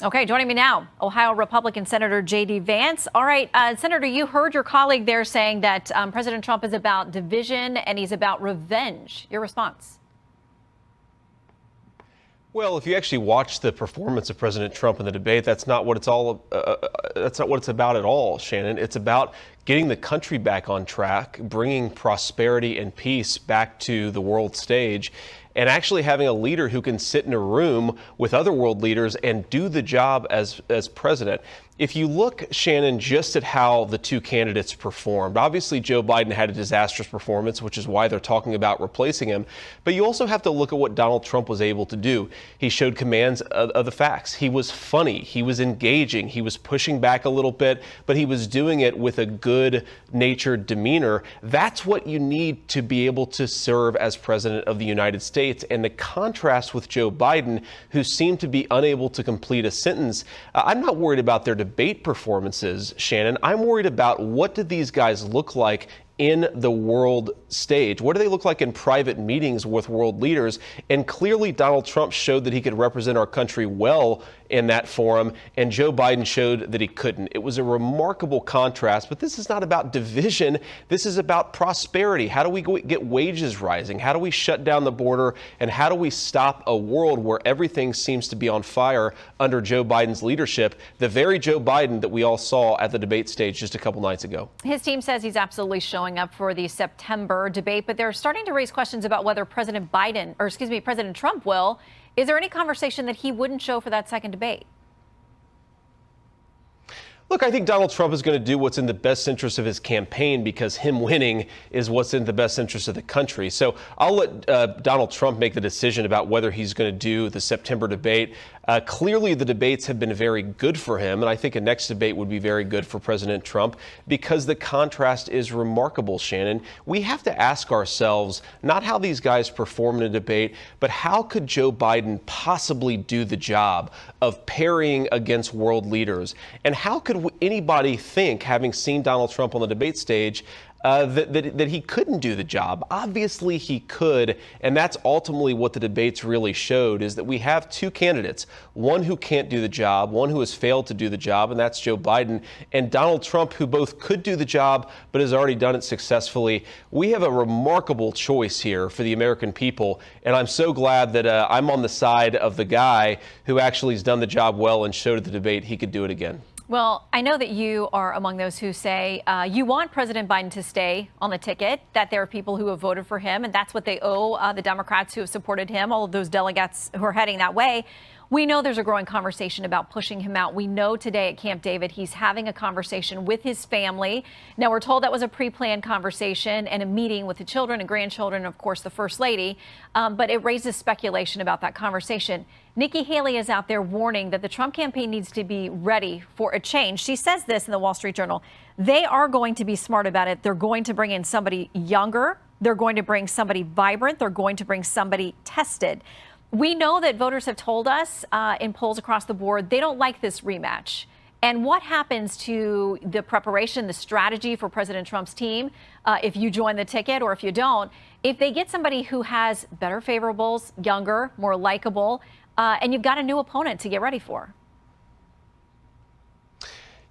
Okay, joining me now, Ohio Republican Senator J.D. Vance. All right, Senator, you heard your colleague there saying that President Trump is about division and he's about revenge. Your response? Well, if you actually watch the performance of President Trump in the debate, that's not what it's about at all, Shannon. It's about getting the country back on track, bringing prosperity and peace back to the world stage, and actually having a leader who can sit in a room with other world leaders and do the job as president. If you look, Shannon, just at how the two candidates performed, obviously Joe Biden had a disastrous performance, which is why they're talking about replacing him. But you also have to look at what Donald Trump was able to do. He showed commands of the facts. He was funny. He was engaging. He was pushing back a little bit, but he was doing it with a good-natured demeanor. That's what you need to be able to serve as president of the United States. And the contrast with Joe Biden, who seemed to be unable to complete a sentence, I'm not worried about their debate performances, Shannon. I'm worried about what did these guys look like in the world stage? What do they look like in private meetings with world leaders? And clearly Donald Trump showed that he could represent our country well in that forum, and Joe Biden showed that he couldn't. It was a remarkable contrast, but this is not about division. This is about prosperity. How do we get wages rising? How do we shut down the border? And how do we stop a world where everything seems to be on fire under Joe Biden's leadership, the very Joe Biden that we all saw at the debate stage just a couple nights ago? His team says he's absolutely showing up for the September debate, but they're starting to raise questions about whether President Trump will. Is there any conversation that he wouldn't show for that second debate? Look, I think Donald Trump is going to do what's in the best interest of his campaign, because him winning is what's in the best interest of the country. So I'll let Donald Trump make the decision about whether he's going to do the September debate. Clearly, the debates have been very good for him, and I think a next debate would be very good for President Trump, because the contrast is remarkable, Shannon. We have to ask ourselves not how these guys perform in a debate, but how could Joe Biden possibly do the job of parrying against world leaders? And how could anybody think, having seen Donald Trump on the debate stage, that he couldn't do the job? Obviously he could, and that's ultimately what the debates really showed, is that we have two candidates, one who can't do the job, one who has failed to do the job, and that's Joe Biden, and Donald Trump, who both could do the job but has already done it successfully. We have a remarkable choice here for the American people, and I'm so glad that I'm on the side of the guy who actually has done the job well and showed at the debate he could do it again. Well, I know that you are among those who say you want President Biden to stay on the ticket, that there are people who have voted for him, and that's what they owe the Democrats who have supported him, all of those delegates who are heading that way. We know there's a growing conversation about pushing him out. We know today at Camp David he's having a conversation with his family. Now, we're told that was a pre-planned conversation and a meeting with the children and grandchildren, and of course, the First Lady. But it raises speculation about that conversation. Nikki Haley is out there warning that the Trump campaign needs to be ready for a change. She says this in the Wall Street Journal. They are going to be smart about it. They're going to bring in somebody younger. They're going to bring somebody vibrant. They're going to bring somebody tested. We know that voters have told us in polls across the board they don't like this rematch. And what happens to the preparation, the strategy for President Trump's team if you join the ticket or if you don't, if they get somebody who has better favorables, younger, more likable, and you've got a new opponent to get ready for?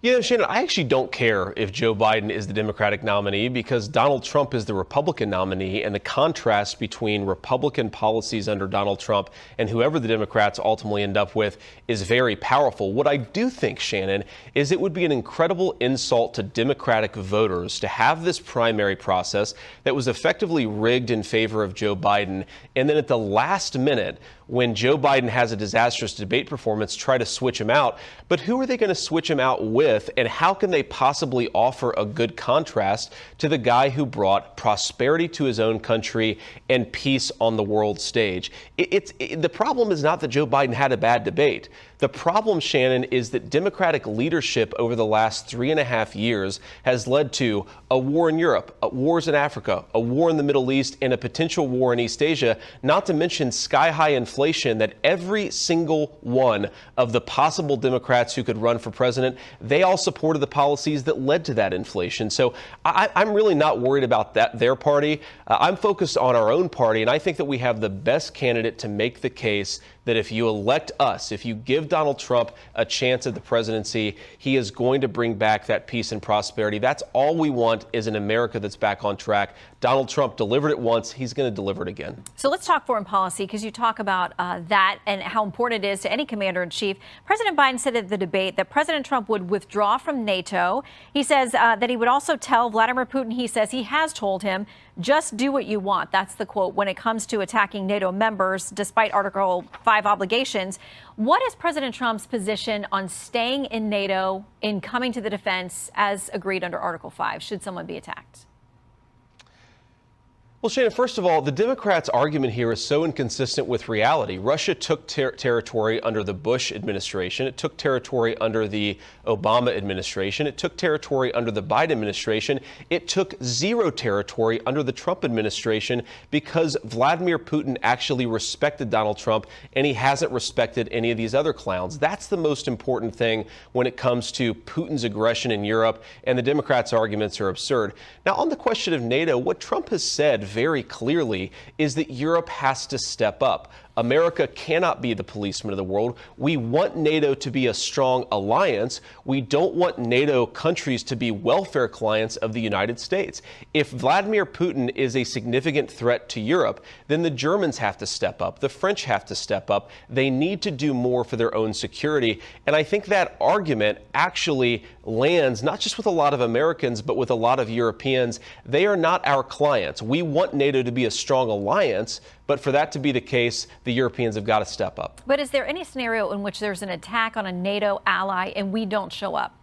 You know, Shannon, I actually don't care if Joe Biden is the Democratic nominee, because Donald Trump is the Republican nominee, and the contrast between Republican policies under Donald Trump and whoever the Democrats ultimately end up with is very powerful. What I do think, Shannon, is it would be an incredible insult to Democratic voters to have this primary process that was effectively rigged in favor of Joe Biden, and then at the last minute, when Joe Biden has a disastrous debate performance, try to switch him out. But who are they going to switch him out with, and how can they possibly offer a good contrast to the guy who brought prosperity to his own country and peace on the world stage? The problem is not that Joe Biden had a bad debate. The problem, Shannon, is that Democratic leadership over the last 3.5 years has led to a war in Europe, wars in Africa, a war in the Middle East, and a potential war in East Asia, not to mention sky-high inflation that every single one of the possible Democrats who could run for president, they all supported the policies that led to that inflation. So I'm really not worried about their party. I'm focused on our own party, and I think that we have the best candidate to make the case that if you elect us, if you give Donald Trump a chance at the presidency, he is going to bring back that peace and prosperity. That's all we want, is an America that's back on track. Donald Trump delivered it once. He's going to deliver it again. So let's talk foreign policy, because you talk about that and how important it is to any commander in chief. President Biden said at the debate that President Trump would withdraw from NATO. He says that he would also tell Vladimir Putin, he says he has told him, just do what you want. That's the quote when it comes to attacking NATO members, despite Article 5 obligations. What is President Trump's position on staying in NATO, in coming to the defense as agreed under Article 5, should someone be attacked? Well, Shannon, first of all, the Democrats' argument here is so inconsistent with reality. Russia took territory under the Bush administration. It took territory under the Obama administration. It took territory under the Biden administration. It took zero territory under the Trump administration because Vladimir Putin actually respected Donald Trump, and he hasn't respected any of these other clowns. That's the most important thing when it comes to Putin's aggression in Europe, and the Democrats' arguments are absurd. Now, on the question of NATO, what Trump has said very clearly is that Europe has to step up. America cannot be the policeman of the world. We want NATO to be a strong alliance. We don't want NATO countries to be welfare clients of the United States. If Vladimir Putin is a significant threat to Europe, then the Germans have to step up. The French have to step up. They need to do more for their own security. And I think that argument actually lands not just with a lot of Americans, but with a lot of Europeans. They are not our clients. We want NATO to be a strong alliance, but for that to be the case, the Europeans have got to step up. But is there any scenario in which there's an attack on a NATO ally and we don't show up?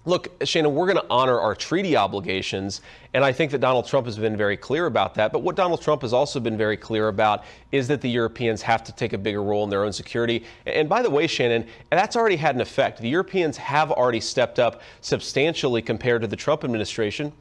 Look, Shannon, we're going to honor our treaty obligations, and I think that Donald Trump has been very clear about that. But what Donald Trump has also been very clear about is that the Europeans have to take a bigger role in their own security. And by the way, Shannon, that's already had an effect. The Europeans have already stepped up substantially compared to the Trump administration,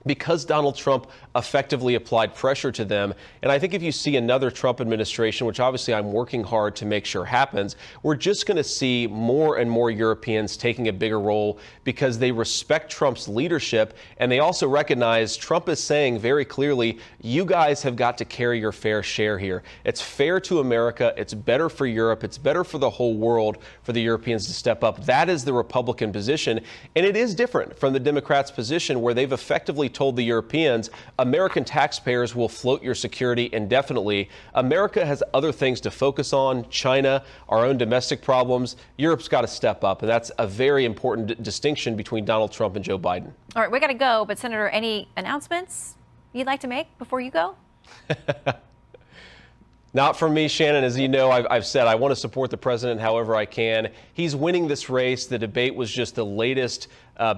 because Donald Trump effectively applied pressure to them. And I think if you see another Trump administration, which obviously I'm working hard to make sure happens, we're just going to see more and more Europeans taking a bigger role because they respect Trump's leadership. And they also recognize Trump is saying very clearly, you guys have got to carry your fair share here. It's fair to America. It's better for Europe. It's better for the whole world for the Europeans to step up. That is the Republican position. And it is different from the Democrats' position, where they've effectively told the Europeans, American taxpayers will float your security indefinitely. America has other things to focus on, China, our own domestic problems. Europe's got to step up, and that's a very important distinction between Donald Trump and Joe Biden. All right, we got to go, but Senator, any announcements you'd like to make before you go? Not from me, Shannon. As you know, I've said I want to support the president however I can. He's winning this race. The debate was just the latest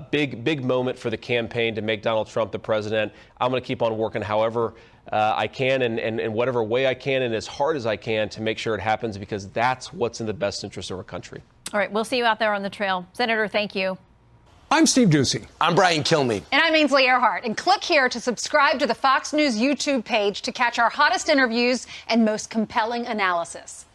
big moment for the campaign to make Donald Trump the president. I'm going to keep on working however I can and in whatever way I can and as hard as I can to make sure it happens, because that's what's in the best interest of our country. All right, we'll see you out there on the trail. Senator, thank you. I'm Steve Doocy. I'm Brian Kilmeade. And I'm Ainsley Earhart. And click here to subscribe to the Fox News YouTube page to catch our hottest interviews and most compelling analysis.